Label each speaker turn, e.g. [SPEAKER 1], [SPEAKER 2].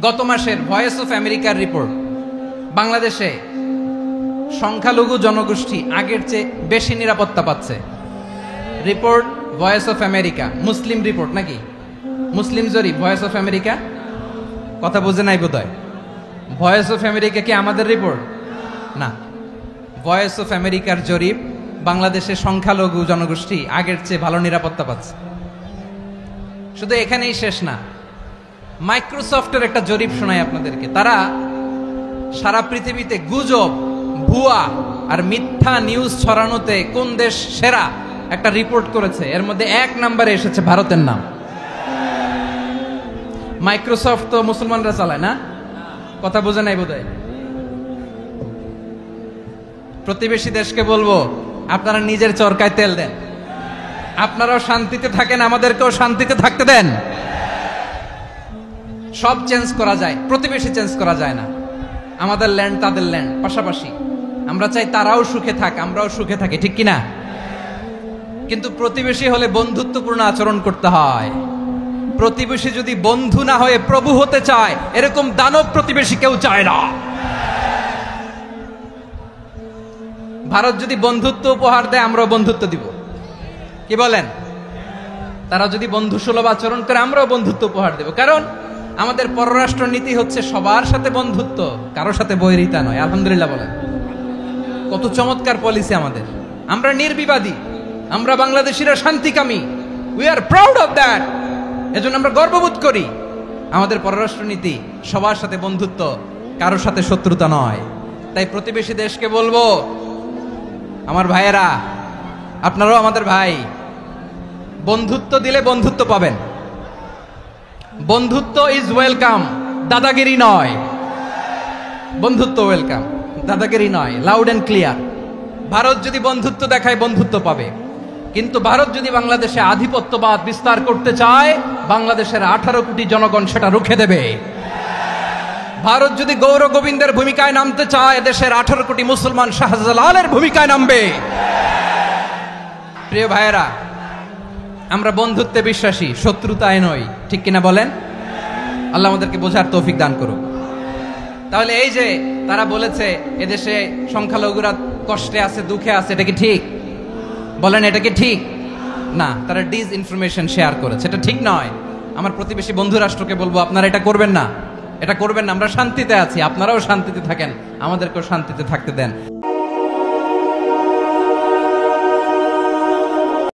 [SPEAKER 1] গত মাসের voice of আমেরিকার রিপোর্ট, বাংলাদেশে সংখ্যালঘু জনগোষ্ঠী আগের চেয়ে বেশি নিরাপত্তা পাচ্ছে। Report voice of America, Muslim report নাকি? মুসলিম জরিপ, ভয়েস অফ আমেরিকা। কথা বুঝে নাই বোধহয়। ভয়েস অফ আমেরিকা কি আমাদের রিপোর্ট? না, ভয়েস অফ আমেরিকার জরিপ, বাংলাদেশের সংখ্যালঘু জনগোষ্ঠী আগের চেয়ে ভালো নিরাপত্তা পাচ্ছে। শুধু এখানেই শেষ না, মাইক্রোসফটের একটা জরিপ শোনায় আপনাদেরকে। তারা সারা পৃথিবীতে গুজব, ভুয়া আর মিথ্যা নিউজ ছড়ানোতে কোন দেশ সেরা একটা রিপোর্ট করেছে। এর মধ্যে 1 নম্বরে এসেছে ভারতের নাম। মাইক্রোসফট তো মুসলমানরা চালায় না? কথা বোঝে নাই বোধহয়। প্রতিবেশী দেশকে বলবো, আপনারা নিজের চরকায় তেল দেন, আপনারাও শান্তিতে থাকেন, আমাদেরকেও শান্তিতে থাকতে দেন। সব চেঞ্জ করা যায়, প্রতিবেশী চেঞ্জ করা যায় না। আমাদের ল্যান্ড তাদের ল্যান্ড, পাশাপাশি। আমরা চাই তারাও সুখে থাক, আমরাও সুখে থাকি, ঠিক কিনা? কিন্তু প্রতিবেশী হলে বন্ধুত্বপূর্ণ আচরণ করতে হয়। প্রতিবেশী যদি বন্ধু না হয়ে প্রভু হতে চায়, এরকম দানব প্রতিবেশী কেউ চায় না। ভারত যদি বন্ধুত্ব উপহার দেয়, আমরাও বন্ধুত্ব দিব। কি বলেন? তারা যদি বন্ধু সুলভ আচরণ করে, আমরাও বন্ধুত্ব উপহার দেব। কারণ আমাদের পররাষ্ট্র নীতি হচ্ছে সবার সাথে বন্ধুত্ব, কারোর সাথে বৈরিতা নয়। আলহামদুলিল্লাহ বলেন, কত চমৎকার পলিসি আমাদের। আমরা নির্বিবাদী, আমরা বাংলাদেশিরা শান্তিকামী। We are proud of that. এজন্য আমরা গর্ববোধ করি। আমাদের পররাষ্ট্র নীতি সবার সাথে বন্ধুত্ব, কারোর সাথে শত্রুতা নয়। তাই প্রতিবেশী দেশকে বলবো, আমার ভাইয়েরা, আপনারাও আমাদের ভাই। বন্ধুত্ব দিলে বন্ধুত্ব পাবেন। বন্ধুত্ব ইজ ওয়েলকাম, দাদাগিরি নয়। বন্ধুত্ব ওয়েলকাম, দাদাগিরি নয়। Loud and clear. ভারত যদি বন্ধুত্ব দেখায়, বন্ধুত্ব পাবে। কিন্তু ভারত যদি বাংলাদেশে আধিপত্যবাদ বিস্তার করতে চায়, বাংলাদেশের 18 কোটি জনগণ সেটা রুখে দেবে। ভারত যদি গৌর গোবিন্দের ভূমিকায় নামতে চায়, দেশের 18 কোটি মুসলমান শাহজালালের ভূমিকায় নামবে। প্রিয় ভাইয়েরা, আমরা বন্ধুত্বে বিশ্বাসী, শত্রুতায় নই, ঠিক কিনা বলেন? আল্লাহ আমাদেরকে বোঝার তৌফিক দান করুক। তাহলে এই যে তারা বলেছে এদেশে সংখ্যালঘুরা কষ্টে আছে, দুঃখে আছে, এটা কি ঠিক? বলেন, এটা কি ঠিক? না, তারা ডিস ইনফরমেশন শেয়ার করেছে, এটা ঠিক নয়। আমার প্রতিবেশী বন্ধু রাষ্ট্রকে বলবো, আপনারা এটা করবেন না, এটা করবেন না। আমরা শান্তিতে আছি, আপনারাও শান্তিতে থাকেন, আমাদেরকেও শান্তিতে থাকতে দেন।